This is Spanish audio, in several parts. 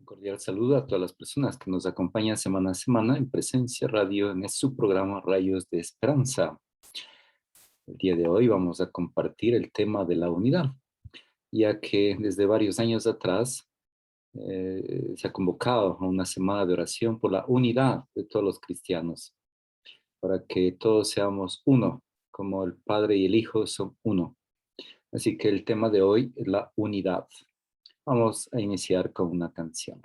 Cordial saludo a todas las personas que nos acompañan semana a semana en Presencia Radio en su programa Rayos de Esperanza. El día de hoy vamos a compartir el tema de la unidad, ya que desde varios años atrás se ha convocado a una semana de oración por la unidad de todos los cristianos, para que todos seamos uno, como el Padre y el Hijo son uno. Así que el tema de hoy es la unidad. Vamos a iniciar con una canción.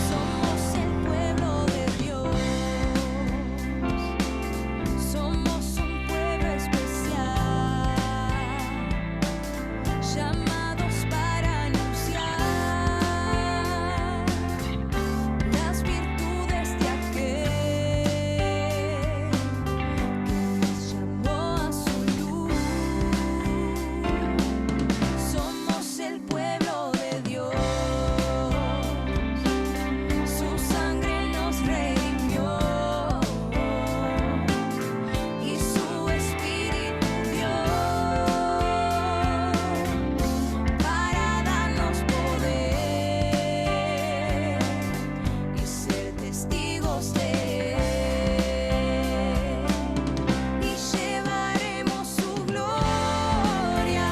Somos el pueblo de Dios, somos un pueblo especial, llamados para anunciar las virtudes de aquel que nos llamó a su luz. Somos el pueblo de Dios. Su sangre nos redimió y su espíritu dio para darnos poder y ser testigos de él. Y llevaremos su gloria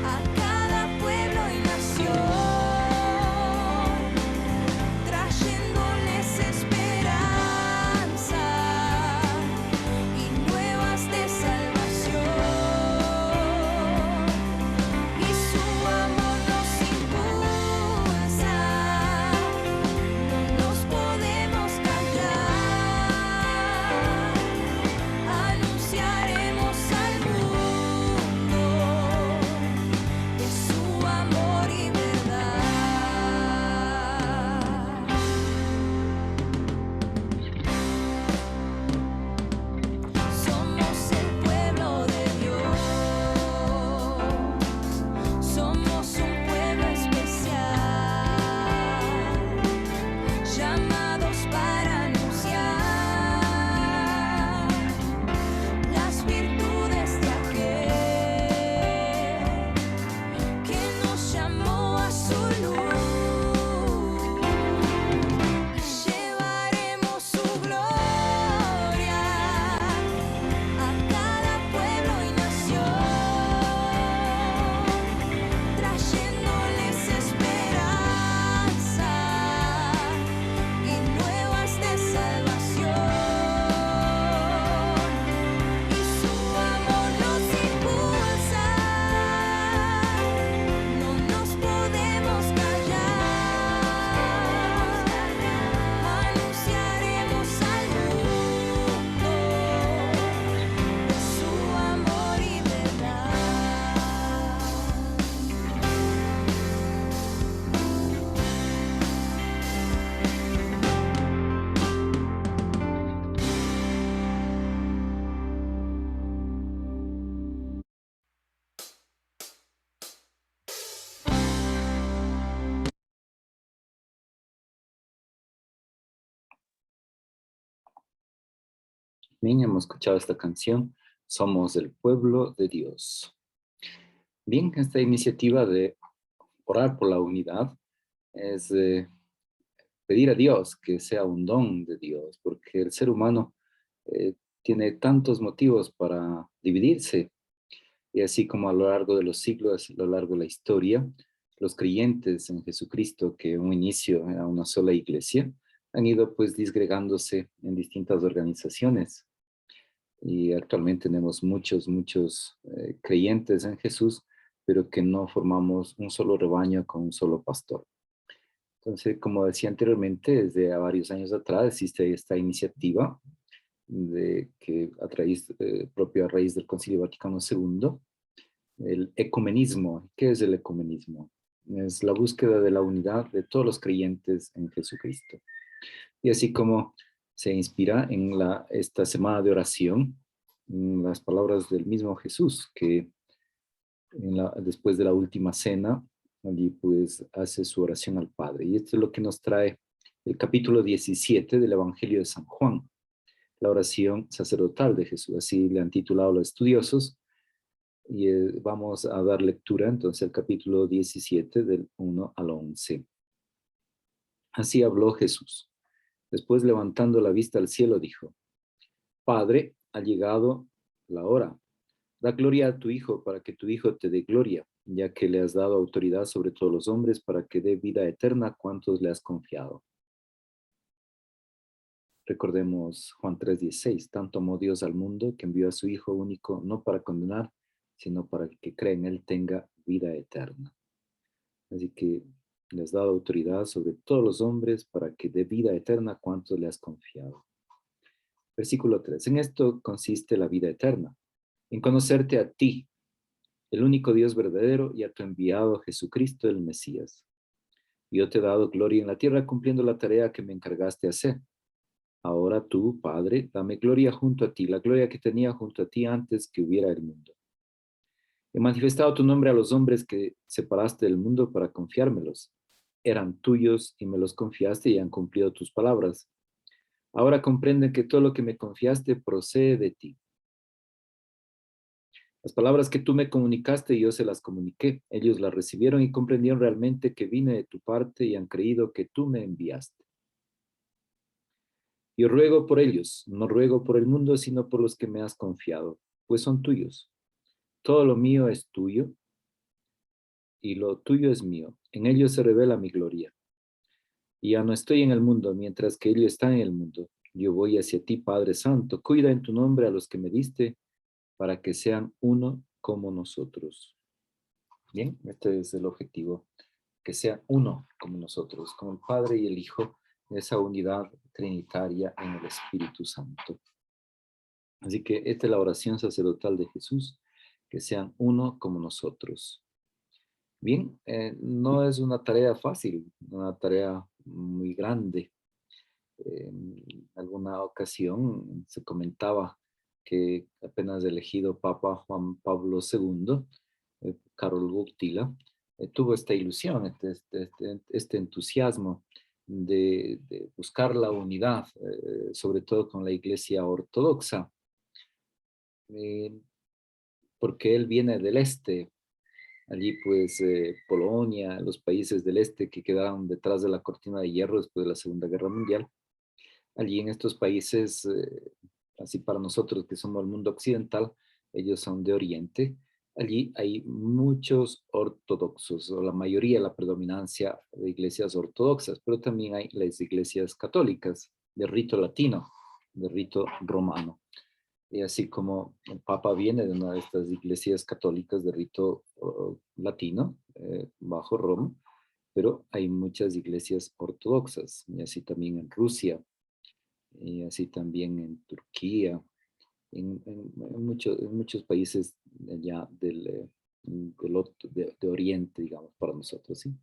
a cada pueblo y nación, trayéndoles esperanza y nuevas de salvación. Y su amor nos impulsa, no nos podemos callar, anunciaremos al mundo de su amor y verdad. Somos el pueblo de Dios, somos un pueblo especial, llamados para anunciar las virtudes de aquel que nos llamó a su luz. Y llevaremos su gloria a cada pueblo y nación, trayéndoles esperanza y nuevas de salvación. Y su amor nos impulsa, no nos podemos callar, anunciaremos al mundo de su amor y verdad. Bien, hemos escuchado esta canción, Somos el pueblo de Dios. Bien, esta iniciativa de orar por la unidad es pedir a Dios que sea un don de Dios, porque el ser humano tiene tantos motivos para dividirse, y así como a lo largo de los siglos, a lo largo de la historia, los creyentes en Jesucristo, que en un inicio era una sola iglesia, han ido pues disgregándose en distintas organizaciones. Y actualmente tenemos muchos creyentes en Jesús, pero que no formamos un solo rebaño con un solo pastor. Entonces, como decía anteriormente, desde varios años atrás existe esta iniciativa de que propio a raíz del Concilio Vaticano II, el ecumenismo. ¿Qué es el ecumenismo? Es la búsqueda de la unidad de todos los creyentes en Jesucristo. Y así como se inspira en esta semana de oración, en las palabras del mismo Jesús, que después de la última cena, allí pues hace su oración al Padre. Y esto es lo que nos trae el capítulo 17 del Evangelio de San Juan, la oración sacerdotal de Jesús. Así le han titulado los estudiosos. Y vamos a dar lectura entonces al capítulo 17 del 1 al 11. Así habló Jesús. Después, levantando la vista al cielo, dijo: Padre, ha llegado la hora. Da gloria a tu Hijo para que tu Hijo te dé gloria, ya que le has dado autoridad sobre todos los hombres para que dé vida eterna a cuantos le has confiado. Recordemos Juan 3:16. Tanto amó Dios al mundo que envió a su Hijo único, no para condenar, sino para que cree en Él tenga vida eterna. Así que le has dado autoridad sobre todos los hombres para que dé vida eterna a cuantos le has confiado. Versículo 3. En esto consiste la vida eterna, en conocerte a ti, el único Dios verdadero, y a tu enviado Jesucristo el Mesías. Yo te he dado gloria en la tierra cumpliendo la tarea que me encargaste hacer. Ahora tú, Padre, dame gloria junto a ti, la gloria que tenía junto a ti antes que hubiera el mundo. He manifestado tu nombre a los hombres que separaste del mundo para confiármelos. Eran tuyos y me los confiaste y han cumplido tus palabras. Ahora comprenden que todo lo que me confiaste procede de ti. Las palabras que tú me comunicaste, yo se las comuniqué. Ellos las recibieron y comprendieron realmente que vine de tu parte y han creído que tú me enviaste. Yo ruego por ellos, no ruego por el mundo, sino por los que me has confiado, pues son tuyos. Todo lo mío es tuyo y lo tuyo es mío. En ellos se revela mi gloria. Y ya no estoy en el mundo, mientras que ellos están en el mundo. Yo voy hacia ti, Padre Santo. Cuida en tu nombre a los que me diste, para que sean uno como nosotros. Bien, este es el objetivo, que sean uno como nosotros, como el Padre y el Hijo, esa unidad trinitaria en el Espíritu Santo. Así que esta es la oración sacerdotal de Jesús, que sean uno como nosotros. Bien, no es una tarea fácil, una tarea muy grande. En alguna ocasión se comentaba que apenas elegido Papa Juan Pablo II, Karol Wojtyla, tuvo esta ilusión, este entusiasmo de buscar la unidad, sobre todo con la Iglesia Ortodoxa, eh, porque él viene del este. Allí pues Polonia, los países del este que quedaron detrás de la cortina de hierro después de la Segunda Guerra Mundial. Allí en estos países, así para nosotros que somos el mundo occidental, ellos son de Oriente, allí hay muchos ortodoxos, o la mayoría, la predominancia de iglesias ortodoxas, pero también hay las iglesias católicas de rito latino, de rito romano. Y así como el Papa viene de una de estas iglesias católicas de rito latino, bajo Roma, pero hay muchas iglesias ortodoxas, y así también en Rusia, y así también en Turquía, en muchos países allá de Oriente, digamos, para nosotros, ¿sí?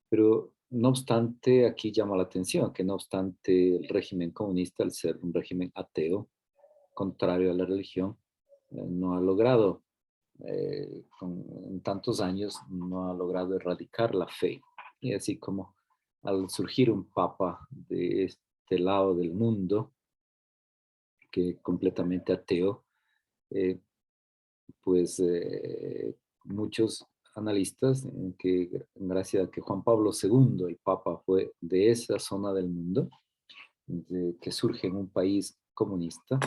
Pero no obstante, aquí llama la atención que no obstante el régimen comunista, al ser un régimen ateo, contrario a la religión, no ha logrado, en tantos años, no ha logrado erradicar la fe. Y así como al surgir un papa de este lado del mundo, que completamente ateo, eh, pues muchos analistas, que gracias a que Juan Pablo II, el Papa, fue de esa zona del mundo, que surge en un país comunista,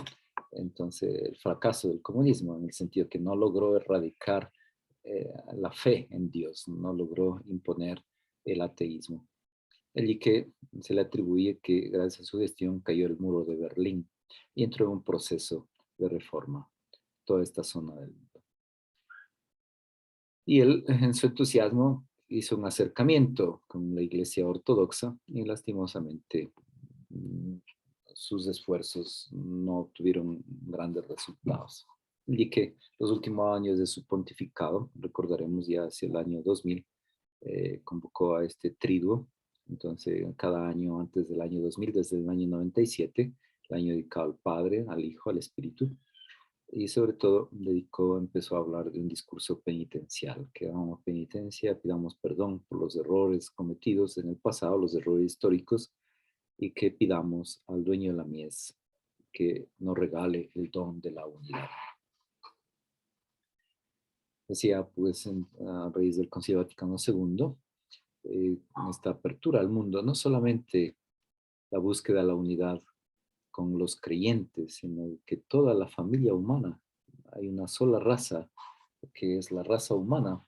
entonces el fracaso del comunismo, en el sentido que no logró erradicar la fe en Dios, no logró imponer el ateísmo. Allí que se le atribuye que gracias a su gestión cayó el muro de Berlín y entró en un proceso de reforma toda esta zona del mundo. Y él, en su entusiasmo, hizo un acercamiento con la Iglesia Ortodoxa y lastimosamente sus esfuerzos no tuvieron grandes resultados. Y que los últimos años de su pontificado, recordaremos ya hacia el año 2000, convocó a este triduo. Entonces, cada año antes del año 2000, desde el año 97, el año dedicado al Padre, al Hijo, al Espíritu, y sobre todo empezó a hablar de un discurso penitencial, que hagamos penitencia, pidamos perdón por los errores cometidos en el pasado, los errores históricos, y que pidamos al dueño de la mies que nos regale el don de la unidad. Decía, pues, a raíz del Concilio Vaticano II, esta apertura al mundo, no solamente la búsqueda de la unidad con los creyentes, sino que toda la familia humana, hay una sola raza, que es la raza humana.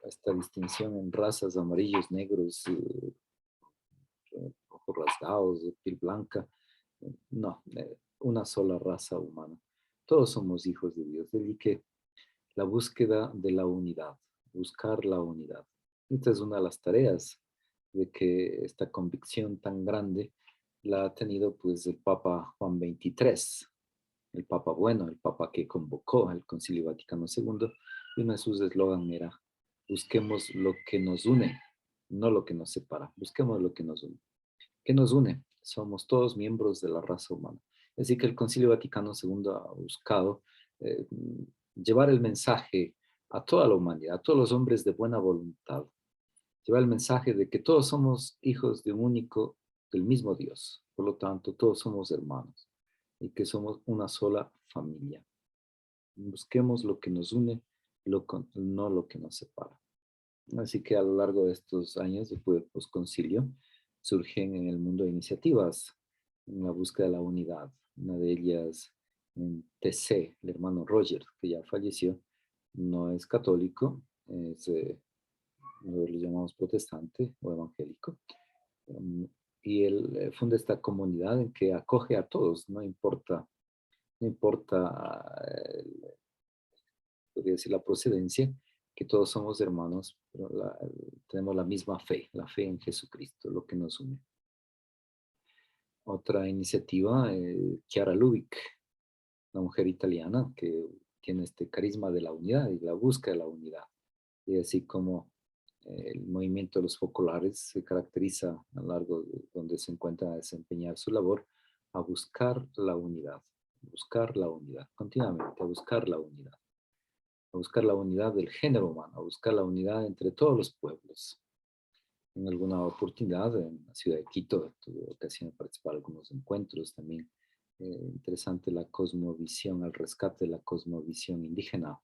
Esta distinción en razas, amarillos, negros, ojos rasgados, de piel blanca, no, una sola raza humana. Todos somos hijos de Dios, y que la búsqueda de la unidad, buscar la unidad. Esta es una de las tareas de que esta convicción tan grande la ha tenido pues el Papa Juan XXIII, el Papa bueno, el Papa que convocó al Concilio Vaticano II, y uno de sus eslogan era, busquemos lo que nos une, no lo que nos separa, busquemos lo que nos une. ¿Qué nos une? Somos todos miembros de la raza humana. Así que el Concilio Vaticano II ha buscado eh, llevar el mensaje a toda la humanidad, a todos los hombres de buena voluntad, llevar el mensaje de que todos somos hijos de un único, del mismo Dios. Por lo tanto, todos somos hermanos y que somos una sola familia. Busquemos lo que nos une, no lo que nos separa. Así que a lo largo de estos años después del posconcilio, surgen en el mundo iniciativas en la búsqueda de la unidad. Una de ellas en TC, el hermano Roger, que ya falleció, no es católico, es, lo llamamos protestante o evangélico, y él funda esta comunidad en que acoge a todos, no importa, podría decir, la procedencia, que todos somos hermanos, pero tenemos la misma fe, la fe en Jesucristo, lo que nos une. Otra iniciativa, Chiara Lubick, una mujer italiana que tiene este carisma de la unidad y la búsqueda de la unidad. Y así como el movimiento de los focolares se caracteriza a lo largo de donde se encuentra a desempeñar su labor, a buscar la unidad, continuamente, a buscar la unidad del género humano, a buscar la unidad entre todos los pueblos. En alguna oportunidad en la ciudad de Quito tuve ocasión de participar en algunos encuentros también. Interesante la cosmovisión, el rescate de la cosmovisión indígena,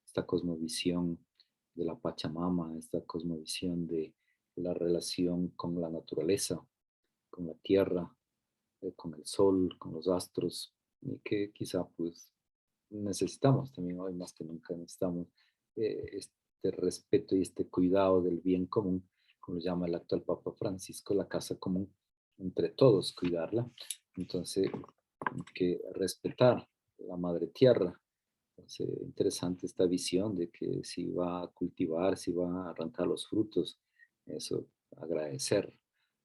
esta cosmovisión de la Pachamama, esta cosmovisión de la relación con la naturaleza, con la tierra, con el sol, con los astros, y que quizá pues necesitamos también hoy más que nunca, necesitamos este respeto y este cuidado del bien común, como lo llama el actual Papa Francisco, la casa común, entre todos cuidarla. Entonces, que respetar la madre tierra. Entonces, interesante esta visión de que si va a cultivar, si va a arrancar los frutos, eso, agradecer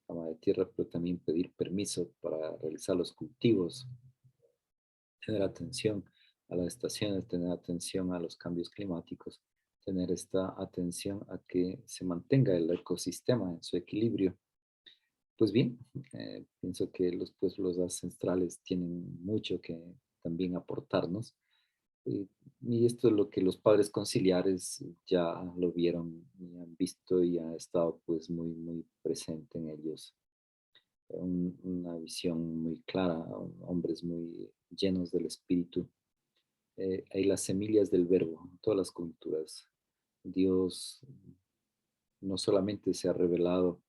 a la madre tierra, pero también pedir permiso para realizar los cultivos, tener atención a las estaciones, tener atención a los cambios climáticos, tener esta atención a que se mantenga el ecosistema en su equilibrio. Pues bien, pienso que los pueblos ancestrales tienen mucho que también aportarnos. Y esto es lo que los padres conciliares ya lo vieron y han visto y ha estado pues muy, muy presente en ellos. Una visión muy clara, hombres muy llenos del espíritu. Hay las semillas del verbo en todas las culturas. Dios no solamente se ha revelado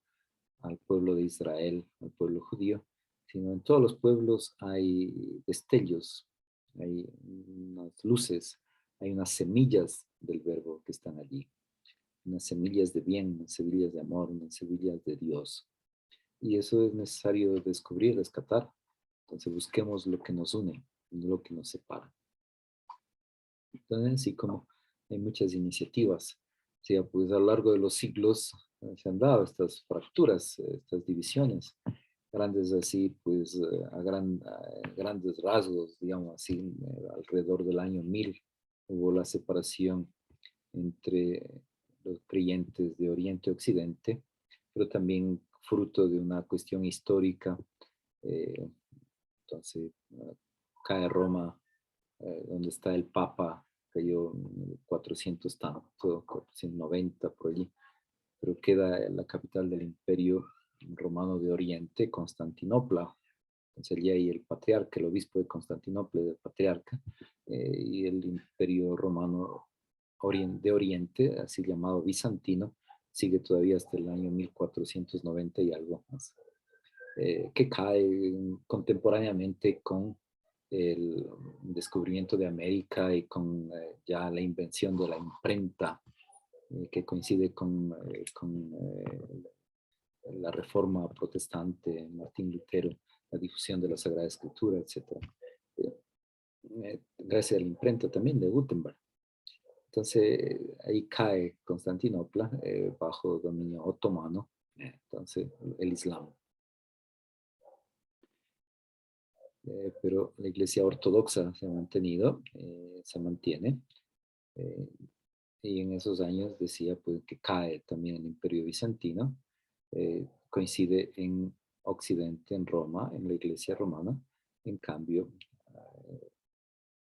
al pueblo de Israel, al pueblo judío, sino en todos los pueblos hay destellos, hay unas luces, hay unas semillas del verbo que están allí, unas semillas de bien, unas semillas de amor, unas semillas de Dios. Y eso es necesario descubrir, rescatar. Entonces busquemos lo que nos une, no lo que nos separa. Entonces, así como hay muchas iniciativas, o sea, pues a lo largo de los siglos se han dado estas fracturas, estas divisiones, grandes así, pues a grandes rasgos, digamos así, alrededor del año 1000 hubo la separación entre los creyentes de Oriente y Occidente, pero también fruto de una cuestión histórica. eh, entonces, cae Roma, donde está el Papa, cayó en el 400 tanto, 490 por allí, pero queda la capital del Imperio Romano de Oriente, Constantinopla. Entonces allí hay el patriarca, el obispo de Constantinopla, el patriarca, y el Imperio Romano de Oriente, así llamado bizantino, sigue todavía hasta el año 1490 y algo más, que cae contemporáneamente con el descubrimiento de América y con ya la invención de la imprenta, que coincide con la reforma protestante, Martín Lutero, la difusión de la Sagrada Escritura, etc. Gracias a la imprenta también de Gutenberg. Entonces ahí cae Constantinopla bajo dominio otomano, entonces el Islam. Pero la Iglesia Ortodoxa se ha mantenido, se mantiene, eh, y en esos años decía pues, que cae también el Imperio Bizantino, coincide en Occidente, en Roma, en la Iglesia romana. En cambio,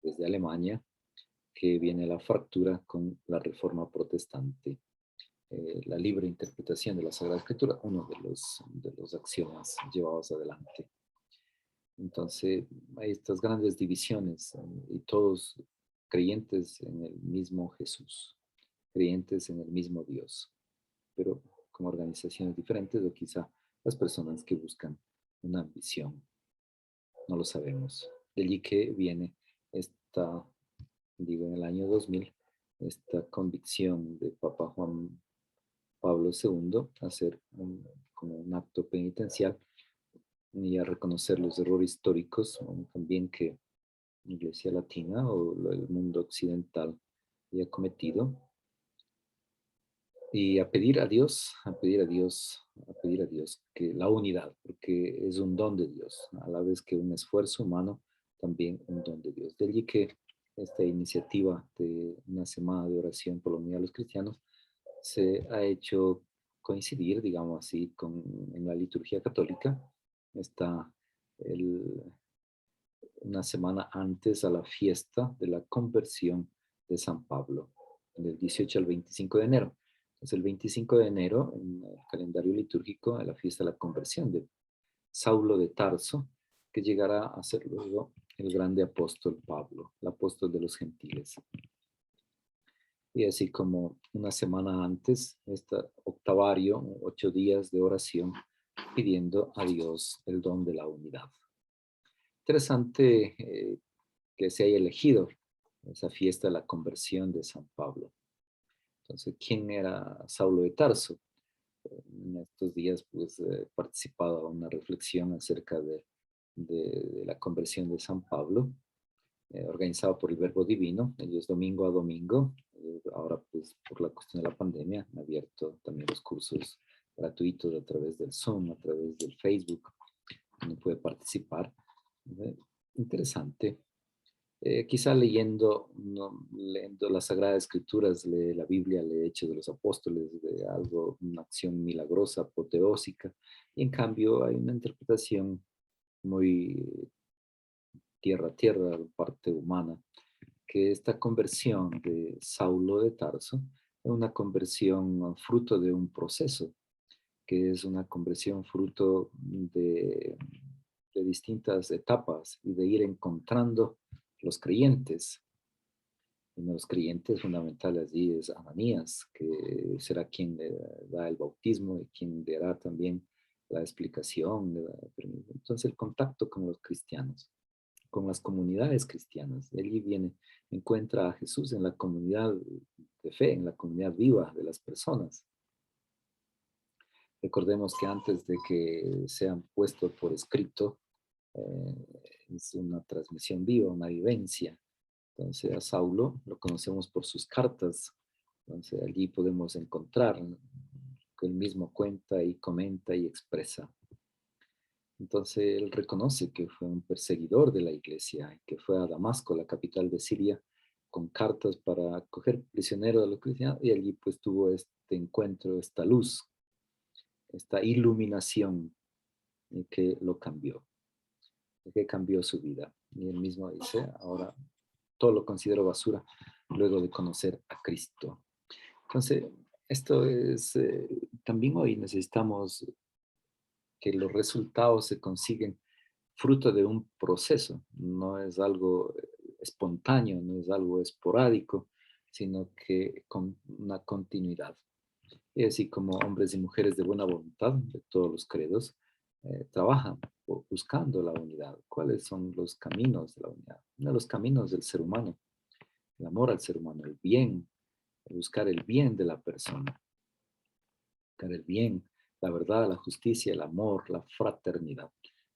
desde Alemania, que viene la fractura con la Reforma protestante, la libre interpretación de la Sagrada Escritura, uno de los axiomas llevados adelante. Entonces, hay estas grandes divisiones y todos creyentes en el mismo Jesús, creyentes en el mismo Dios, pero con organizaciones diferentes o quizá las personas que buscan una ambición. No lo sabemos. De allí que viene esta, digo, en el año 2000, esta convicción de Papa Juan Pablo II a hacer como un acto penitencial y a reconocer los errores históricos, también que la Iglesia Latina o el mundo occidental había cometido, y a pedir a Dios, a pedir a Dios, a pedir a Dios que la unidad, porque es un don de Dios, a la vez que un esfuerzo humano, también un don de Dios. De allí que esta iniciativa de una semana de oración por la unidad de los cristianos se ha hecho coincidir, digamos así, en la liturgia católica. Está el, una semana antes a la fiesta de la conversión de San Pablo, del 18 al 25 de enero. Entonces, el 25 de enero, en el calendario litúrgico, es la fiesta de la conversión de Saulo de Tarso, que llegará a ser luego el grande apóstol Pablo, el apóstol de los gentiles. Y así como una semana antes, este octavario, 8 días de oración, pidiendo a Dios el don de la unidad. Interesante que se haya elegido esa fiesta de la conversión de San Pablo. Entonces, ¿quién era Saulo de Tarso? En estos días, pues, he participado en una reflexión acerca de la conversión de San Pablo, organizado por el Verbo Divino. Ellos domingo a domingo. Ahora, pues, por la cuestión de la pandemia, han abierto también los cursos gratuitos a través del Zoom, a través del Facebook. Uno puede participar. Interesante. Quizá leyendo, no, leyendo las Sagradas Escrituras, la Biblia, el Hechos de los Apóstoles, de algo, una acción milagrosa, apoteósica, y en cambio hay una interpretación muy tierra a tierra, parte humana, que esta conversión de Saulo de Tarso es una conversión fruto de un proceso, que es una conversión fruto de distintas etapas y de ir encontrando los creyentes. Uno de los creyentes fundamentales allí es Ananías, que será quien le da el bautismo y quien le dará también la explicación. Entonces el contacto con los cristianos, con las comunidades cristianas. De allí viene, encuentra a Jesús en la comunidad de fe, en la comunidad viva de las personas. Recordemos que antes de que sean puestos por escrito, es una transmisión viva, una vivencia. Entonces a Saulo lo conocemos por sus cartas. Entonces allí podemos encontrar que él mismo cuenta y comenta y expresa. Entonces él reconoce que fue un perseguidor de la iglesia, que fue a Damasco, la capital de Siria, con cartas para coger prisionero de los cristianos, y allí pues tuvo este encuentro, esta luz, esta iluminación que lo cambió, que cambió su vida. Y él mismo dice, ahora todo lo considero basura luego de conocer a Cristo. Entonces, esto es, también hoy necesitamos que los resultados se consiguen fruto de un proceso, no es algo espontáneo, no es algo esporádico, sino que con una continuidad. Y así como hombres y mujeres de buena voluntad, de todos los credos, trabajan buscando la unidad. ¿Cuáles son los caminos de la unidad? Uno de los caminos del ser humano, el amor al ser humano, el bien, buscar el bien de la persona, buscar el bien, la verdad, la justicia, el amor, la fraternidad.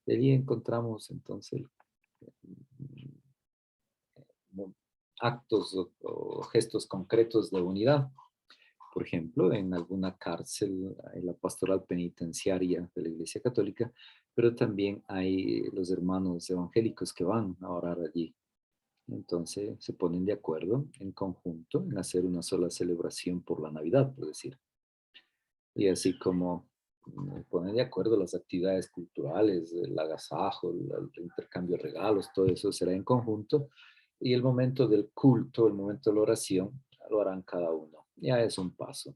De allí encontramos entonces actos o gestos concretos de unidad. Por ejemplo, en alguna cárcel, en la pastoral penitenciaria de la Iglesia Católica, pero también hay los hermanos evangélicos que van a orar allí. Entonces se ponen de acuerdo en conjunto en hacer una sola celebración por la Navidad, por decir. Y así como ponen de acuerdo las actividades culturales, el agasajo, el intercambio de regalos, todo eso será en conjunto. Y el momento del culto, el momento de la oración, lo harán cada uno. Ya es un paso.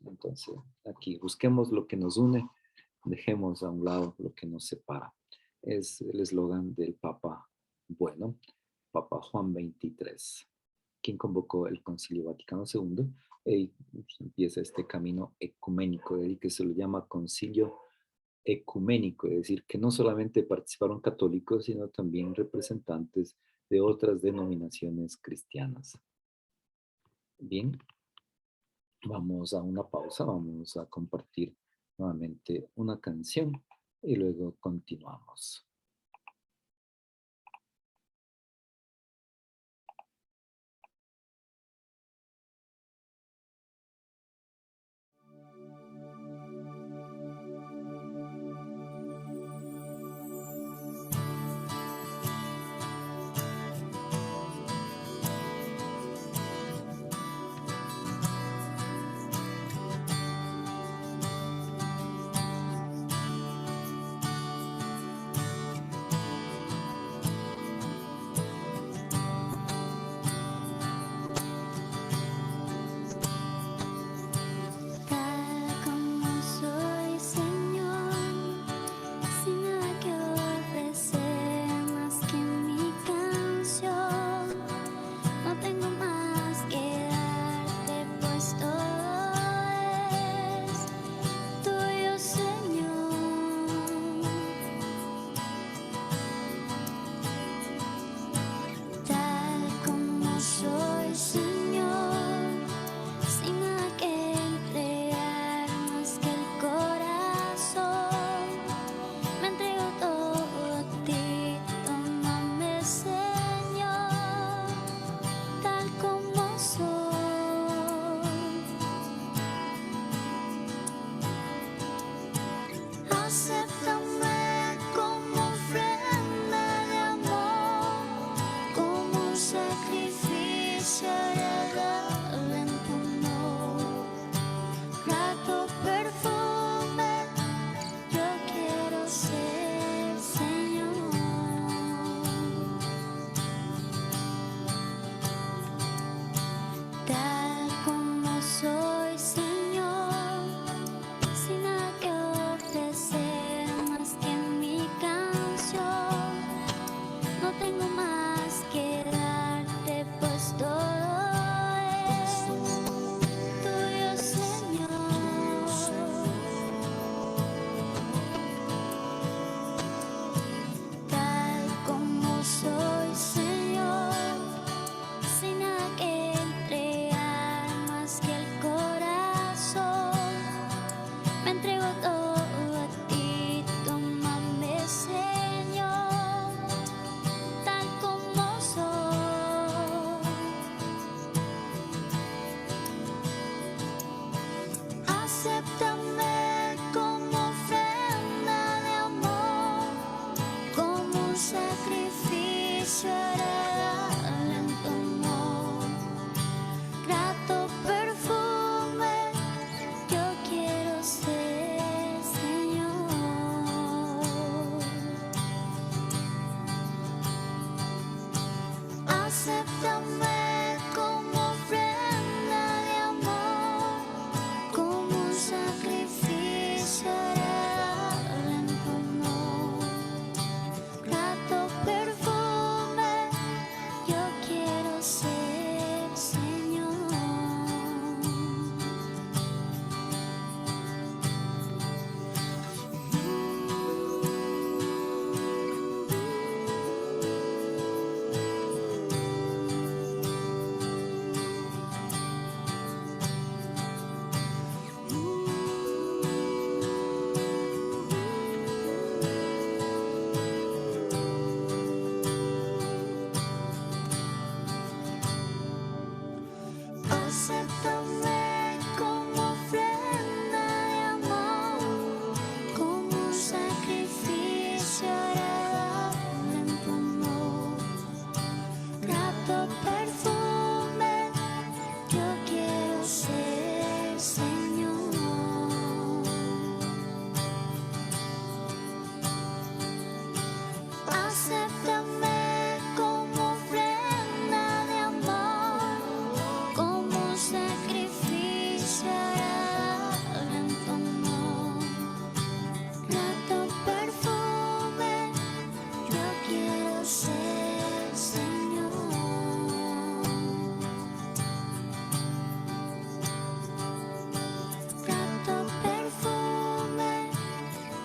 Entonces, aquí busquemos lo que nos une, dejemos a un lado lo que nos separa. Es el eslogan del Papa Bueno, Papa Juan XXIII, quien convocó el Concilio Vaticano II y empieza este camino ecuménico, de ahí que se lo llama Concilio Ecuménico, es decir, que no solamente participaron católicos, sino también representantes de otras denominaciones cristianas. Bien, vamos a una pausa, vamos a compartir nuevamente una canción y luego continuamos. Tal como soy, Señor, sin nada que ofrecer más que mi canción. No tengo más que darte, pues todo es tuyo, Señor. Tal como soy, Señor, sin nada que entregar más que el corazón, me entrego todo a ti, tómame, Señor, tal como soy. Acéptame como ofrenda de amor, como un sacrificio agradable en tu honor. Grato perfume, yo quiero ser, Señor. Tal como soy, Señor, sin nada que ofrecer más que mi canción. No tengo más que darte, pues todo es tuyo, Señor. Tal como soy, Señor, sin nada que entregar más que el corazón, me entrego todo a ti, tómame, Señor, tal como soy. Acéptame como ofrenda de amor, como un sacrificio agradable en tu honor. Acéptame como ofrenda de amor, como un sacrificio agradable en tu amor. Grato perfume, yo quiero ser, Señor. Acéptame como ofrenda de amor, como un sacrificio agradable en tu amor. Grato perfume, yo quiero ser, Señor. Acéptame como ofrenda de amor, como un sacrificio agradable en tu amor. Grato perfume, yo quiero ser, Señor. Grato perfume,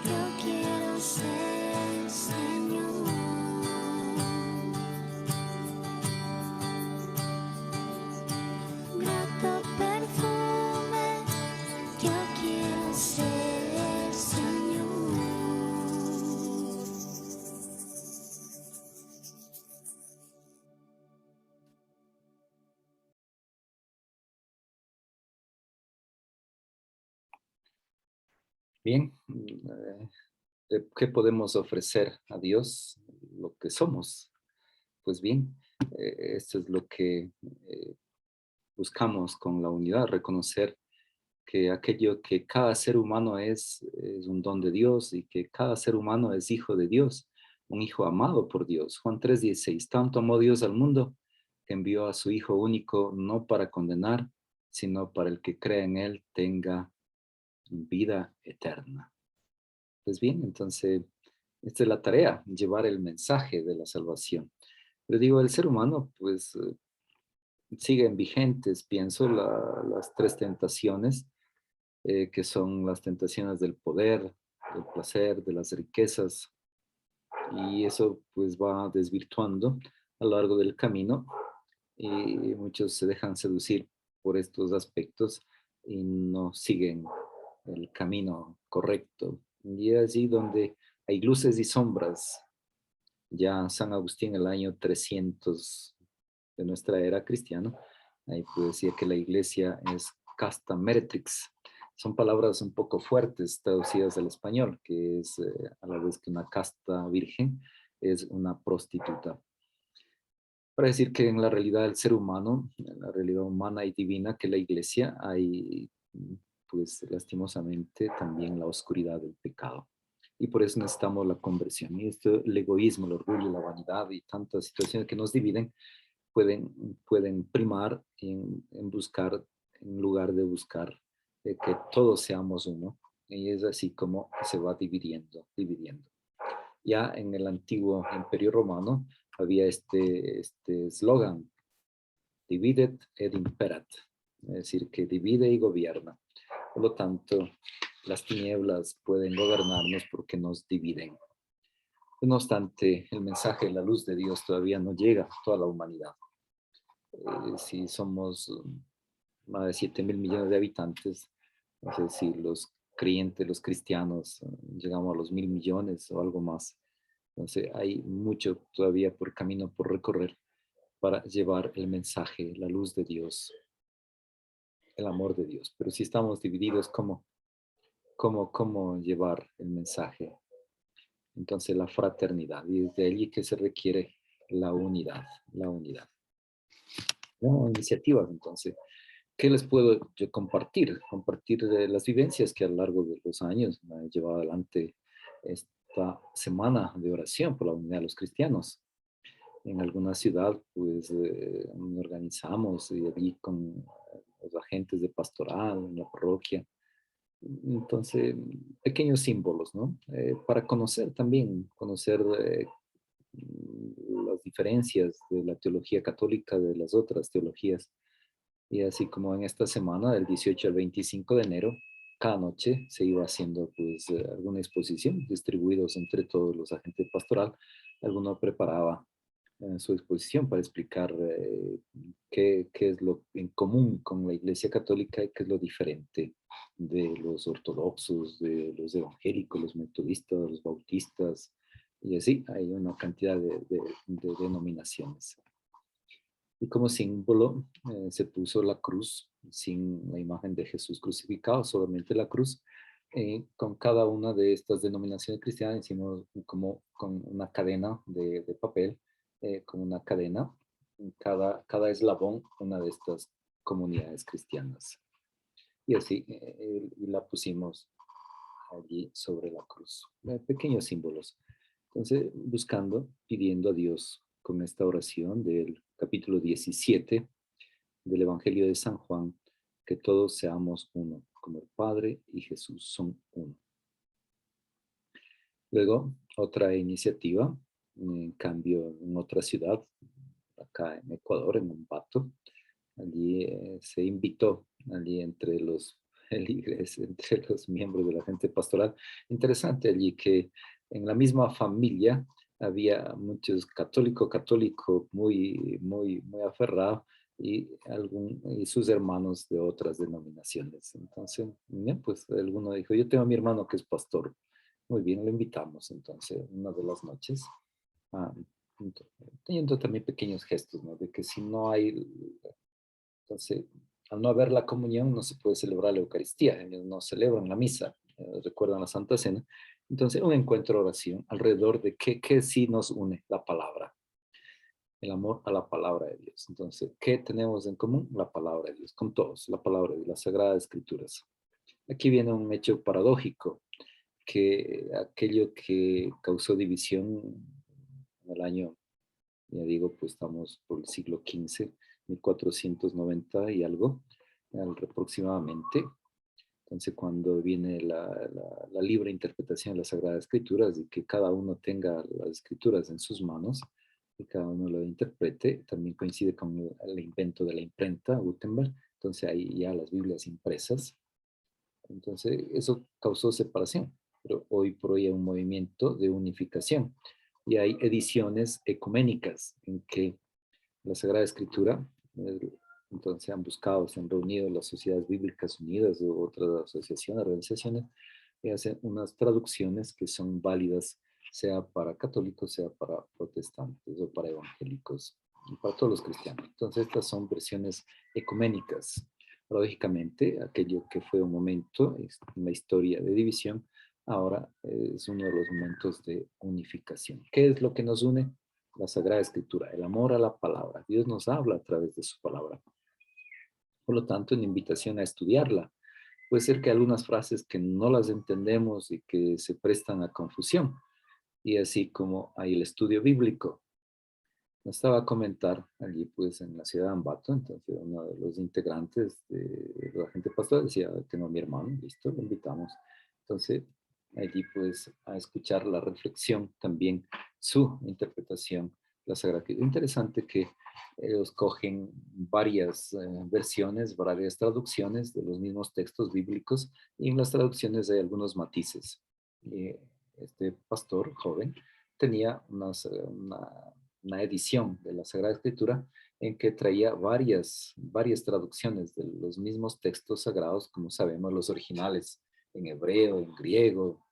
yo quiero ser, Señor. Grato perfume, yo quiero ser, Señor. Bien, ¿qué podemos ofrecer a Dios? Lo que somos. Pues bien, esto es lo que buscamos con la unidad, reconocer que aquello que cada ser humano es un don de Dios y que cada ser humano es hijo de Dios, un hijo amado por Dios. Juan 3:16, tanto amó Dios al mundo que envió a su Hijo único no para condenar, sino para el que cree en Él tenga vida eterna. Pues bien, entonces, esta es la tarea, llevar el mensaje de la salvación. Pero digo, el ser humano, pues, siguen vigentes, pienso, las tres tentaciones, que son las tentaciones del poder, del placer, de las riquezas, y eso pues va desvirtuando a lo largo del camino y muchos se dejan seducir por estos aspectos y no siguen el camino correcto. Y es allí donde hay luces y sombras. Ya San Agustín, el año 300 de nuestra era cristiana, ahí puede decir que la iglesia es casta meretrix. Son palabras un poco fuertes traducidas al español, que es a la vez que una casta virgen es una prostituta. Para decir que en la realidad del ser humano, en la realidad humana y divina que la iglesia, hay pues lastimosamente también la oscuridad del pecado. Y por eso necesitamos la conversión. Y esto, el egoísmo, el orgullo, la vanidad y tantas situaciones que nos dividen pueden primar en buscar, en lugar de buscar que todos seamos uno. Y es así como se va dividiendo. Ya en el antiguo Imperio Romano había este eslogan, dividet et imperat, es decir, que divide y gobierna. Por lo tanto, las tinieblas pueden gobernarnos porque nos dividen. No obstante, el mensaje de la luz de Dios todavía no llega a toda la humanidad. Si somos más de 7.000 millones de habitantes, no sé si los creyentes, los cristianos, llegamos a los 1.000 millones o algo más. Entonces hay mucho todavía por camino por recorrer para llevar el mensaje, la luz de Dios, el amor de Dios. Pero si estamos divididos, ¿cómo llevar el mensaje? Entonces la fraternidad, y es de allí que se requiere la unidad, la unidad. Bueno, iniciativas, entonces, ¿qué les puedo yo compartir? Compartir las vivencias que a lo largo de los años me he llevado adelante esta semana de oración por la unidad de los cristianos. en alguna ciudad, pues nos organizamos y allí con los agentes de pastoral en la parroquia. Entonces, pequeños símbolos, ¿no? Para conocer también, conocer las diferencias de la teología católica de las otras teologías. Y así como en esta semana, del 18 al 25 de enero, cada noche se iba haciendo pues alguna exposición, distribuidos entre todos los agentes pastoral. Alguno preparaba su exposición para explicar qué es lo en común con la Iglesia Católica y qué es lo diferente de los ortodoxos, de los evangélicos, los metodistas, los bautistas, y así hay una cantidad de denominaciones. Y como símbolo se puso la cruz, sin la imagen de Jesús crucificado, solamente la cruz. Con cada una de estas denominaciones cristianas hicimos como con una cadena de papel, con una cadena, en cada eslabón, una de estas comunidades cristianas. Y así y la pusimos allí sobre la cruz. Pequeños símbolos. Entonces, buscando, pidiendo a Dios con esta oración del capítulo 17 del Evangelio de San Juan, que todos seamos uno, como el Padre y Jesús son uno. Luego, otra iniciativa, en cambio, en otra ciudad, acá en Ecuador, en Ambato, allí se invitó, allí entre los feligres, entre los miembros de la gente pastoral. Interesante allí que en la misma familia había muchos católico muy aferrado y sus hermanos de otras denominaciones. Entonces, bien, pues alguno dijo, yo tengo a mi hermano que es pastor. Muy bien, lo invitamos entonces una de las noches. Ah, teniendo también pequeños gestos, ¿no? De que si no hay, entonces, al no haber la comunión, no se puede celebrar la Eucaristía, ellos no celebran la misa, recuerdan la Santa Cena. Entonces, un encuentro de oración alrededor de qué sí nos une la palabra, el amor a la palabra de Dios. Entonces, ¿qué tenemos en común? La palabra de Dios, con todos, la palabra de Dios, las Sagradas Escrituras. Aquí viene un hecho paradójico, que aquello que causó división en el año, ya digo, pues estamos por el siglo XV, 1490 y algo, aproximadamente. Entonces, cuando viene la libre interpretación de las Sagradas Escrituras y que cada uno tenga las escrituras en sus manos y cada uno lo interprete, también coincide con el invento de la imprenta, Gutenberg. Entonces, hay ya las Biblias impresas. Entonces, eso causó separación, pero hoy por hoy hay un movimiento de unificación y hay ediciones ecuménicas en que la Sagrada Escritura, eh, entonces han buscado, se han reunido las Sociedades Bíblicas Unidas u otras asociaciones, organizaciones, y hacen unas traducciones que son válidas, sea para católicos, sea para protestantes o para evangélicos, y para todos los cristianos. Entonces, estas son versiones ecuménicas. Lógicamente, aquello que fue un momento en la historia de división, ahora es uno de los momentos de unificación. ¿Qué es lo que nos une? La Sagrada Escritura, el amor a la palabra. Dios nos habla a través de su palabra. Por lo tanto, una invitación a estudiarla. Puede ser que algunas frases que no las entendemos y que se prestan a confusión. Y así como hay el estudio bíblico. Nos estaba a comentar allí pues en la ciudad de Ambato, entonces uno de los integrantes de la gente pastoral decía, tengo a mi hermano, listo, lo invitamos. Entonces allí pues a escuchar la reflexión también, su interpretación, la Sagrada Escritura. Interesante que ellos cogen varias versiones, varias traducciones de los mismos textos bíblicos y en las traducciones hay algunos matices. Este pastor joven tenía una edición de la Sagrada Escritura en que traía varias traducciones de los mismos textos sagrados, como sabemos, los originales en hebreo, en griego,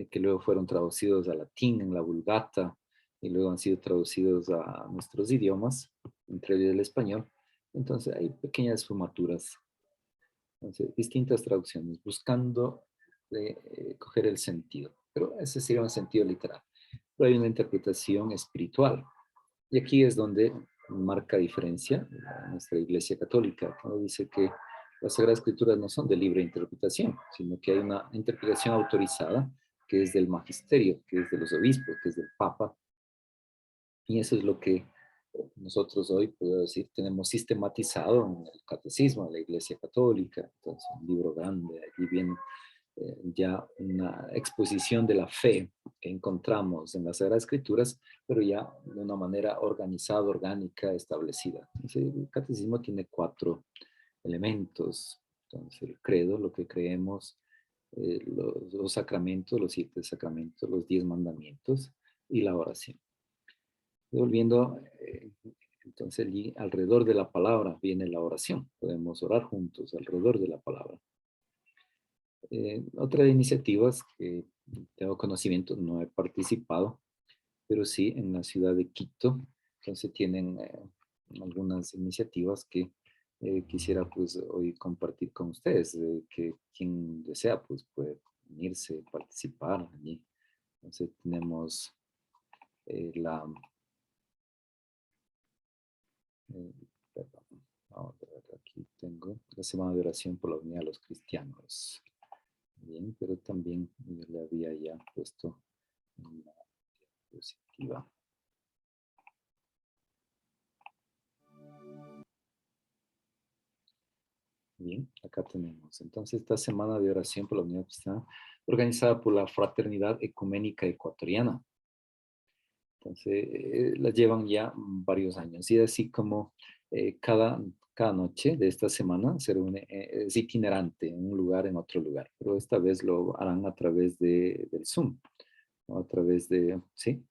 que luego fueron traducidos al latín en la Vulgata y luego han sido traducidos a nuestros idiomas, entre ellos el español. Entonces hay pequeñas fumaturas, entonces, distintas traducciones, buscando coger el sentido. Pero ese sería un sentido literal. Pero hay una interpretación espiritual. Y aquí es donde marca diferencia nuestra Iglesia Católica, cuando dice que las Sagradas Escrituras no son de libre interpretación, sino que hay una interpretación autorizada que es del magisterio, que es de los obispos, que es del Papa, Y eso es lo que nosotros hoy, puedo decir, tenemos sistematizado en el Catecismo de la Iglesia Católica. Entonces, un libro grande, allí viene ya una exposición de la fe que encontramos en las Sagradas Escrituras, pero ya de una manera organizada, orgánica, establecida. Entonces, el Catecismo tiene 4 elementos. Entonces, el credo, lo que creemos, los sacramentos, los 7 sacramentos, los 10 mandamientos y la oración. Volviendo, entonces allí alrededor de la palabra viene la oración. Podemos orar juntos alrededor de la palabra. Otra de iniciativas que tengo conocimiento, no he participado, pero sí en la ciudad de Quito. Entonces tienen algunas iniciativas que quisiera pues hoy compartir con ustedes, que quien desea pues puede unirse, participar allí. Entonces tenemos la perdón, vamos a ver, aquí tengo la semana de oración por la unidad de los cristianos. Bien, pero también yo le había ya puesto una diapositiva. Bien, acá tenemos. Entonces, esta semana de oración por la unidad cristiana, organizada por la Fraternidad Ecuménica Ecuatoriana. Entonces, la llevan ya varios años. Y así como cada noche de esta semana se reúne, es itinerante, en un lugar, en otro lugar. Pero esta vez lo harán a través del Zoom, ¿no? A través de, ¿sí?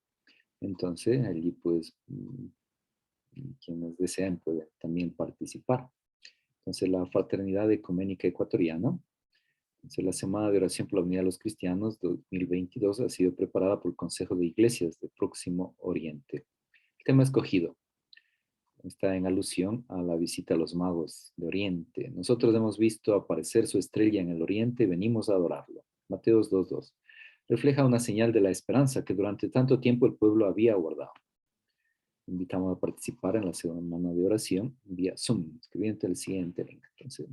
Entonces, allí pues quienes deseen pueden también participar. Entonces, la Fraternidad Ecuménica Ecuatoriana, entonces, la Semana de Oración por la Unidad de los Cristianos 2022 ha sido preparada por el Consejo de Iglesias de Próximo Oriente. El tema escogido está en alusión a la visita a los magos de Oriente. Nosotros hemos visto aparecer su estrella en el Oriente y venimos a adorarlo. Mateos 2:2. Refleja una señal de la esperanza que durante tanto tiempo el pueblo había guardado. Invitamos a participar en la semana de oración vía Zoom, escribiendo el siguiente link. Entonces,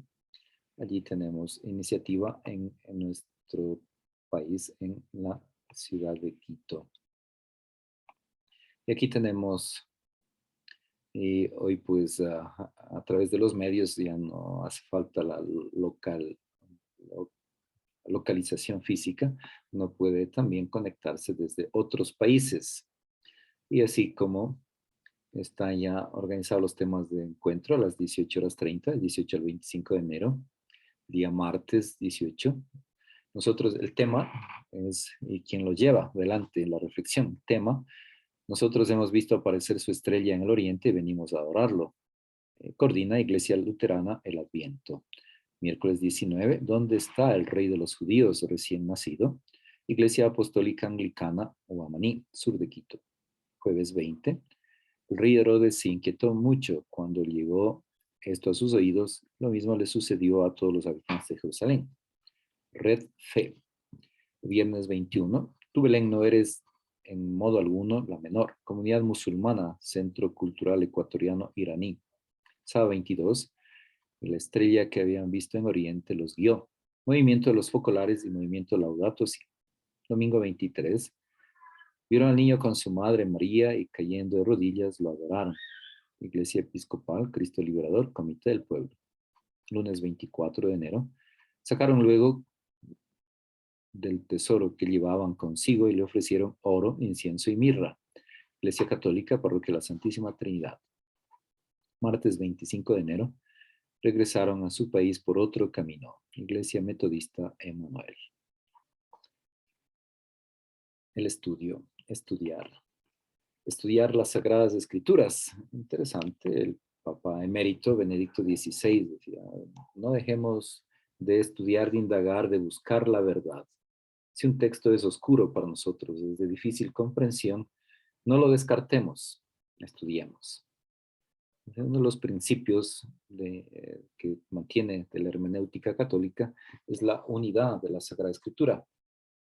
allí tenemos iniciativa en nuestro país, en la ciudad de Quito. Y aquí tenemos, hoy pues a través de los medios ya no hace falta la localización física, uno puede también conectarse desde otros países. Y así como están ya organizados los temas de encuentro a las 18:30, del 18 al 25 de enero, día martes 18. Nosotros, el tema es, y quien lo lleva adelante, la reflexión, tema, nosotros hemos visto aparecer su estrella en el oriente y venimos a adorarlo. Coordina Iglesia Luterana el Adviento. Miércoles 19, ¿dónde está el Rey de los Judíos recién nacido? Iglesia Apostólica Anglicana, Huamaní, sur de Quito. Jueves 20, el rey Herodes se inquietó mucho cuando llegó esto a sus oídos. Lo mismo le sucedió a todos los habitantes de Jerusalén. Red Fe. Viernes 21. Tú, Belén, no eres en modo alguno la menor. Comunidad musulmana, Centro Cultural Ecuatoriano Iraní. Sábado 22. La estrella que habían visto en Oriente los guió. Movimiento de los focolares y movimiento Laudato Si. Domingo 23. Vieron al niño con su madre María y cayendo de rodillas lo adoraron. Iglesia Episcopal, Cristo Liberador, Comité del Pueblo. Lunes 24 de enero. Sacaron luego del tesoro que llevaban consigo y le ofrecieron oro, incienso y mirra. Iglesia Católica, Parroquia de la Santísima Trinidad. Martes 25 de enero. Regresaron a su país por otro camino. Iglesia Metodista Emanuel. El estudio, estudiar. Estudiar las Sagradas Escrituras. Interesante, el Papa Emérito Benedicto XVI decía, no dejemos de estudiar, de indagar, de buscar la verdad. Si un texto es oscuro para nosotros, es de difícil comprensión, no lo descartemos, estudiemos. Uno de los principios que mantiene de la hermenéutica católica es la unidad de la Sagrada Escritura,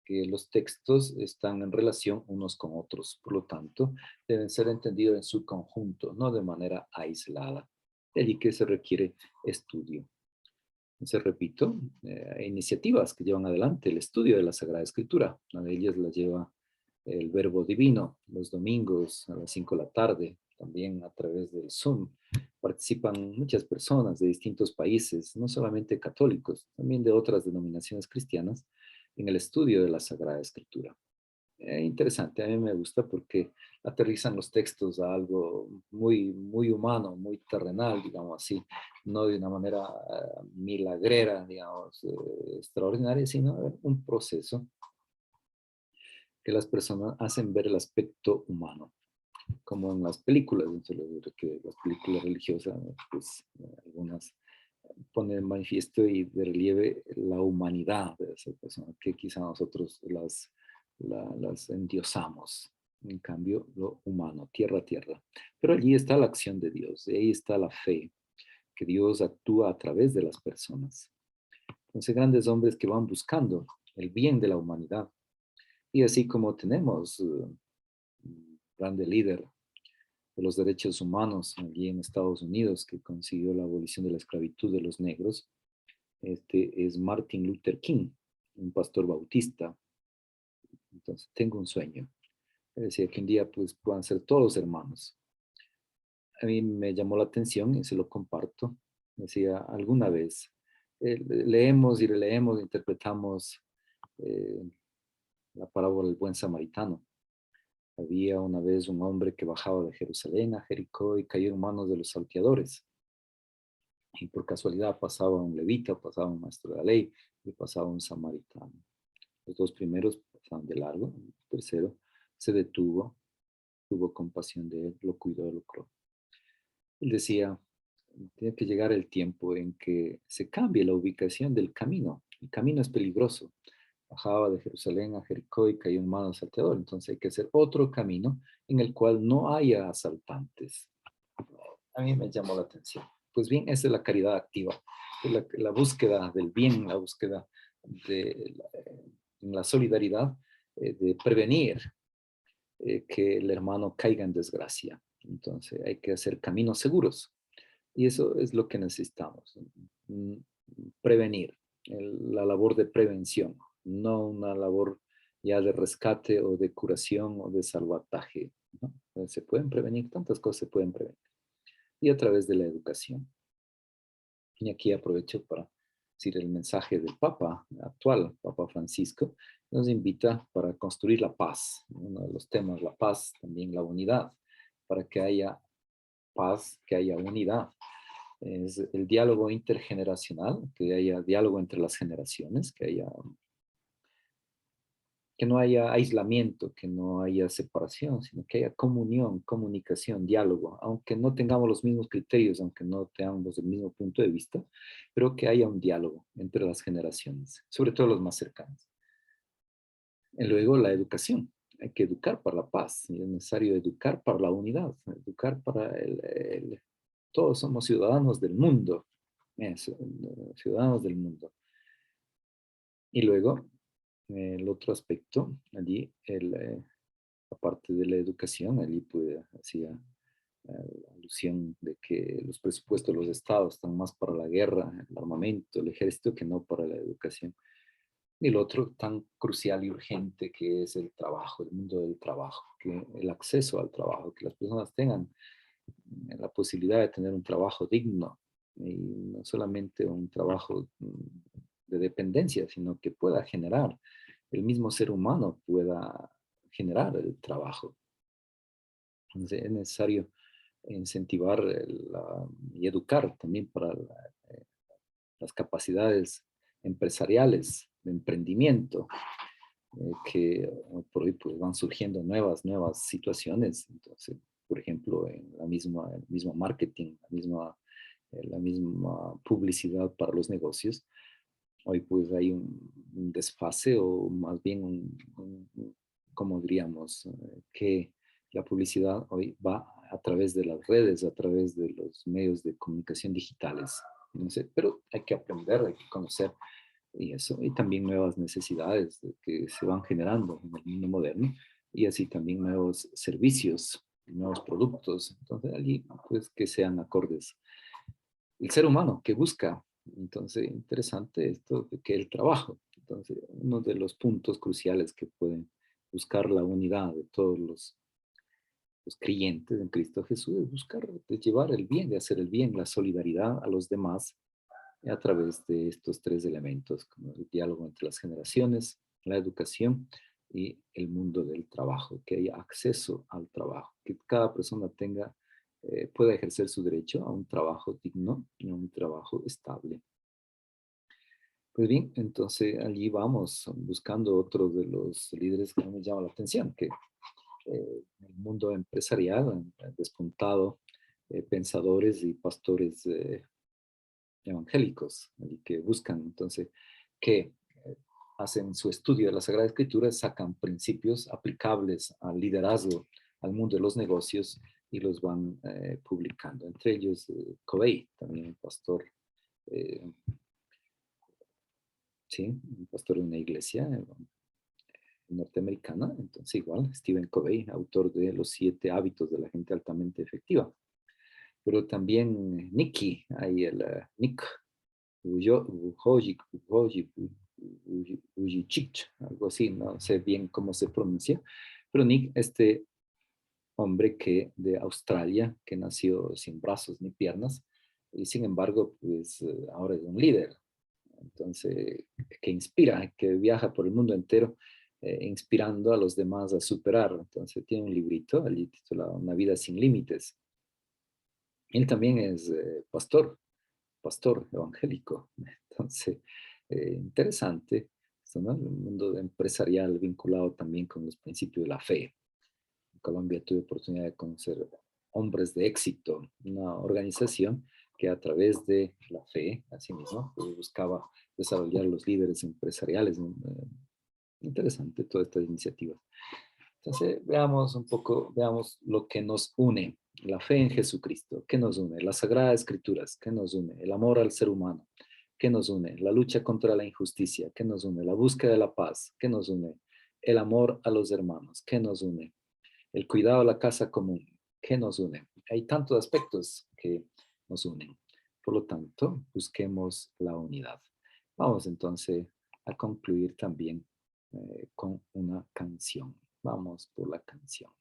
que los textos están en relación unos con otros, por lo tanto, deben ser entendidos en su conjunto, no de manera aislada. De allí que se requiere estudio. Entonces, repito, hay iniciativas que llevan adelante el estudio de la Sagrada Escritura. Una de ellas la lleva el Verbo Divino los domingos a las 5 de la tarde, también a través del Zoom. Participan muchas personas de distintos países, no solamente católicos, también de otras denominaciones cristianas, en el estudio de la Sagrada Escritura. Interesante, a mí me gusta porque aterrizan los textos a algo muy, muy humano, muy terrenal, digamos así, no de una manera milagrera, digamos, extraordinaria, sino un proceso que las personas hacen ver el aspecto humano, como en las películas, que las películas religiosas, pues algunas ponen en manifiesto y de relieve la humanidad de esa persona, que quizá nosotros las endiosamos. En cambio, lo humano, tierra a tierra. Pero allí está la acción de Dios, ahí está la fe, que Dios actúa a través de las personas. Entonces, grandes hombres que van buscando el bien de la humanidad. Y así como tenemos un grande líder de los derechos humanos allí en Estados Unidos que consiguió la abolición de la esclavitud de los negros, este es Martin Luther King, un pastor bautista. Entonces, tengo un sueño. Decía que un día pues, puedan ser todos hermanos. A mí me llamó la atención y se lo comparto. Decía, alguna vez leemos y releemos, interpretamos eh, la parábola del buen samaritano. Había una vez un hombre que bajaba de Jerusalén a Jericó y cayó en manos de los salteadores. Y por casualidad pasaba un levita, pasaba un maestro de la ley y pasaba un samaritano. Los dos primeros pasaban de largo, el tercero se detuvo, tuvo compasión de él, lo cuidó, lo curó. Él decía, tiene que llegar el tiempo en que se cambie la ubicación del camino. El camino es peligroso. Bajaba de Jerusalén a Jericó y cayó en manos del salteador. Entonces hay que hacer otro camino en el cual no haya asaltantes. A mí me llamó la atención. Pues bien, esa es la caridad activa, la búsqueda del bien, la búsqueda de la solidaridad, de prevenir que el hermano caiga en desgracia. Entonces hay que hacer caminos seguros. Y eso es lo que necesitamos, prevenir, la labor de prevención, no una labor ya de rescate o de curación o de salvataje, ¿no? Se pueden prevenir, tantas cosas se pueden prevenir. Y a través de la educación. Y aquí aprovecho para decir el mensaje del Papa actual, Papa Francisco, nos invita para construir la paz. Uno de los temas, la paz, también la unidad, para que haya paz, que haya unidad. Es el diálogo intergeneracional, que haya diálogo entre las generaciones, que no haya aislamiento, que no haya separación, sino que haya comunión, comunicación, diálogo, aunque no tengamos los mismos criterios, aunque no tengamos el mismo punto de vista, pero que haya un diálogo entre las generaciones, sobre todo los más cercanos. Y luego la educación. Hay que educar para la paz, y es necesario educar para la unidad, educar para todos somos ciudadanos del mundo, ciudadanos del mundo. Y luego, el otro aspecto, allí, aparte de la educación, allí hacía alusión de que los presupuestos de los estados están más para la guerra, el armamento, el ejército, que no para la educación. Y el otro tan crucial y urgente que es el trabajo, el mundo del trabajo, que el acceso al trabajo, que las personas tengan la posibilidad de tener un trabajo digno y no solamente un trabajo de dependencia, sino que pueda generar, el mismo ser humano pueda generar el trabajo. Entonces es necesario incentivar y educar también para las capacidades empresariales de emprendimiento, que por hoy pues, van surgiendo nuevas situaciones. Entonces, por ejemplo, en el mismo marketing, la misma publicidad para los negocios, hoy pues hay un desfase o más bien como diríamos, que la publicidad hoy va a través de las redes, a través de los medios de comunicación digitales. No sé, pero hay que aprender, hay que conocer y eso, y también nuevas necesidades que se van generando en el mundo moderno y así también nuevos servicios, nuevos productos. Entonces, allí, pues, que sean acordes. El ser humano que busca, entonces, interesante esto de que el trabajo, entonces, uno de los puntos cruciales que pueden buscar la unidad de todos los creyentes en Cristo Jesús, es buscar de llevar el bien, de hacer el bien, la solidaridad a los demás a través de estos tres elementos, como el diálogo entre las generaciones, la educación y el mundo del trabajo, que haya acceso al trabajo, que cada persona pueda ejercer su derecho a un trabajo digno y a un trabajo estable. Pues bien, entonces allí vamos buscando otro de los líderes que me llama la atención, que en el mundo empresarial han despuntado pensadores y pastores evangélicos, y que buscan entonces que hacen su estudio de la Sagrada Escritura, sacan principios aplicables al liderazgo, al mundo de los negocios y los van publicando. Entre ellos Covey, también un pastor, eh, sí, un pastor de una iglesia norteamericana, entonces igual Stephen Covey, autor de Los 7 hábitos de la gente altamente efectiva. Pero también Nick Vujicic, algo así, no sé bien cómo se pronuncia, pero Nick, este hombre de Australia, que nació sin brazos ni piernas, y sin embargo, pues ahora es un líder, entonces, que inspira, que viaja por el mundo entero, inspirando a los demás a superar. Entonces, tiene un librito allí titulado Una vida sin límites. Él también es pastor evangélico. Entonces, interesante, esto, ¿no? El mundo empresarial vinculado también con los principios de la fe. En Colombia tuve oportunidad de conocer Hombres de Éxito, una organización que a través de la fe, así mismo, pues buscaba desarrollar los líderes empresariales. Interesante toda esta iniciativa. Entonces, veamos un poco, veamos lo que nos une. La fe en Jesucristo, ¿qué nos une? Las Sagradas Escrituras, ¿qué nos une? El amor al ser humano, ¿qué nos une? La lucha contra la injusticia, ¿qué nos une? La búsqueda de la paz, ¿qué nos une? El amor a los hermanos, ¿qué nos une? El cuidado de la casa común, ¿qué nos une? Hay tantos aspectos que nos unen. Por lo tanto, busquemos la unidad. Vamos entonces a concluir también con una canción. Vamos por la canción.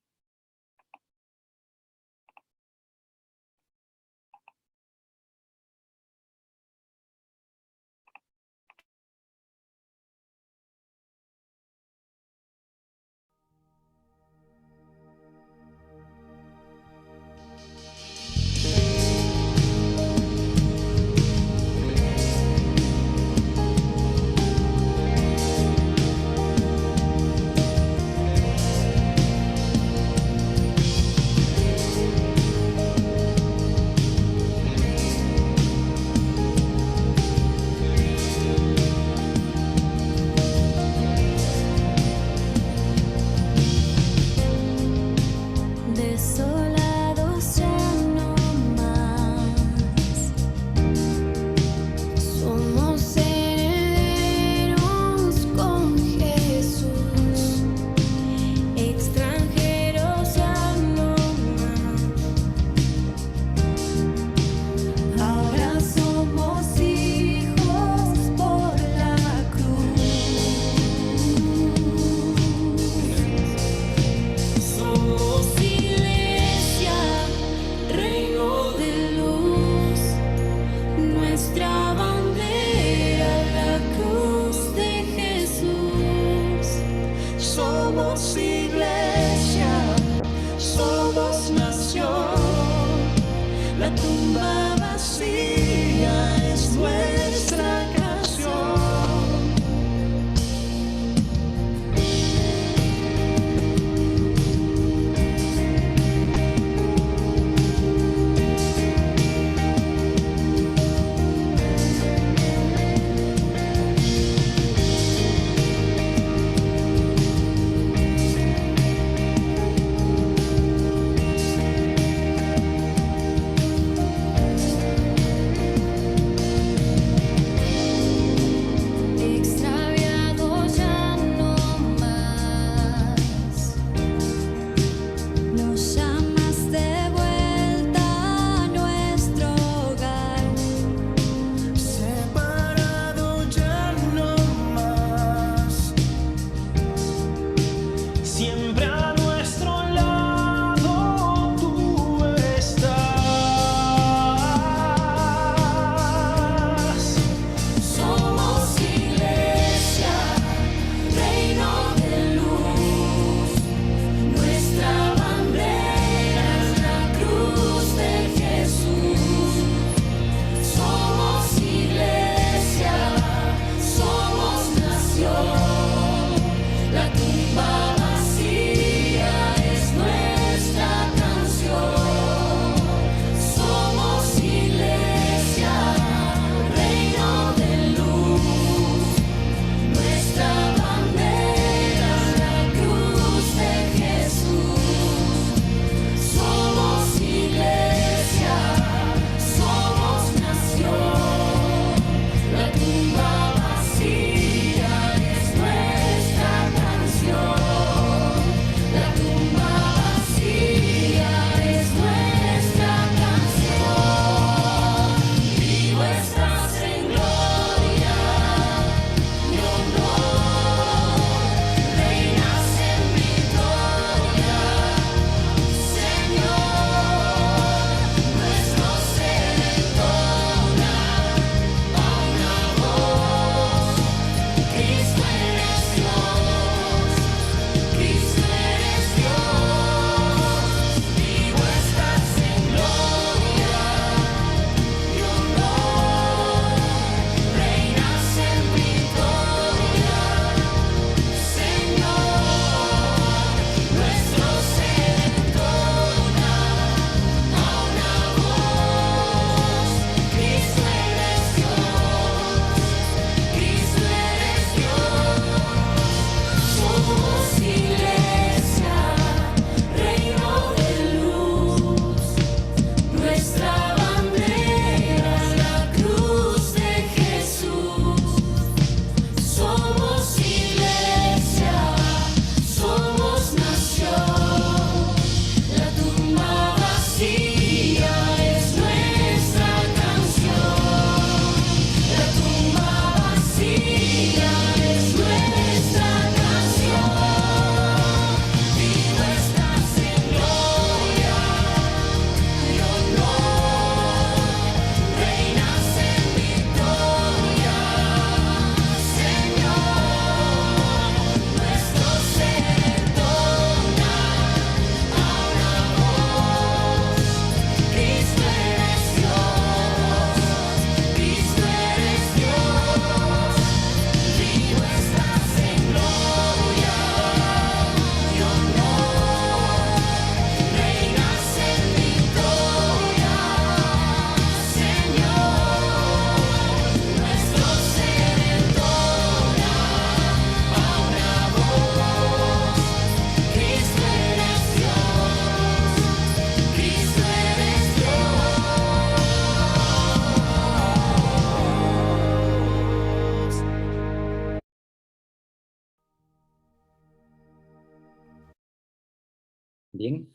Bien,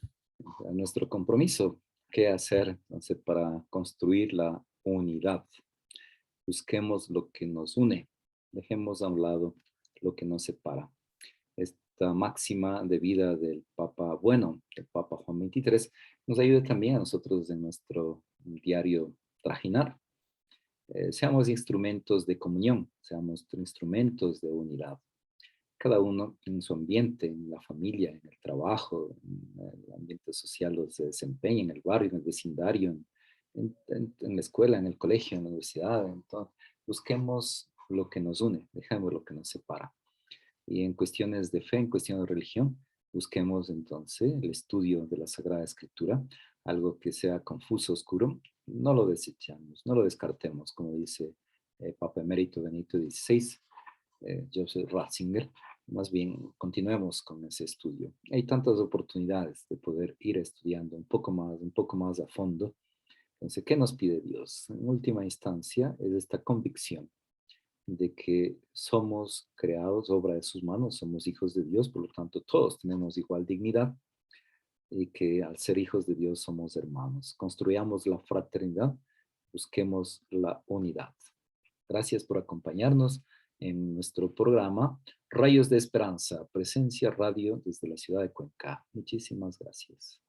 a nuestro compromiso, ¿qué hacer entonces para construir la unidad? Busquemos lo que nos une, dejemos a un lado lo que nos separa. Esta máxima de vida del Papa Bueno, del Papa Juan XXIII, nos ayuda también a nosotros en nuestro diario trajinar. Seamos instrumentos de comunión, seamos instrumentos de unidad. Cada uno en su ambiente, en la familia, en el trabajo, en el ambiente social, donde se desempeña, en el barrio, en el vecindario, en la escuela, en el colegio, en la universidad. Entonces, busquemos lo que nos une, dejemos lo que nos separa. Y en cuestiones de fe, en cuestiones de religión, busquemos entonces el estudio de la Sagrada Escritura, algo que sea confuso, oscuro, no lo desechamos, no lo descartemos, como dice Papa Emérito Benito XVI, Joseph Ratzinger, más bien continuemos con ese estudio. Hay tantas oportunidades de poder ir estudiando un poco más a fondo. Entonces, ¿qué nos pide Dios? En última instancia, es esta convicción de que somos creados obra de sus manos, somos hijos de Dios, por lo tanto todos tenemos igual dignidad y que al ser hijos de Dios somos hermanos. Construyamos la fraternidad, busquemos la unidad. Gracias por acompañarnos en nuestro programa Rayos de Esperanza, Presencia Radio desde la ciudad de Cuenca. Muchísimas gracias.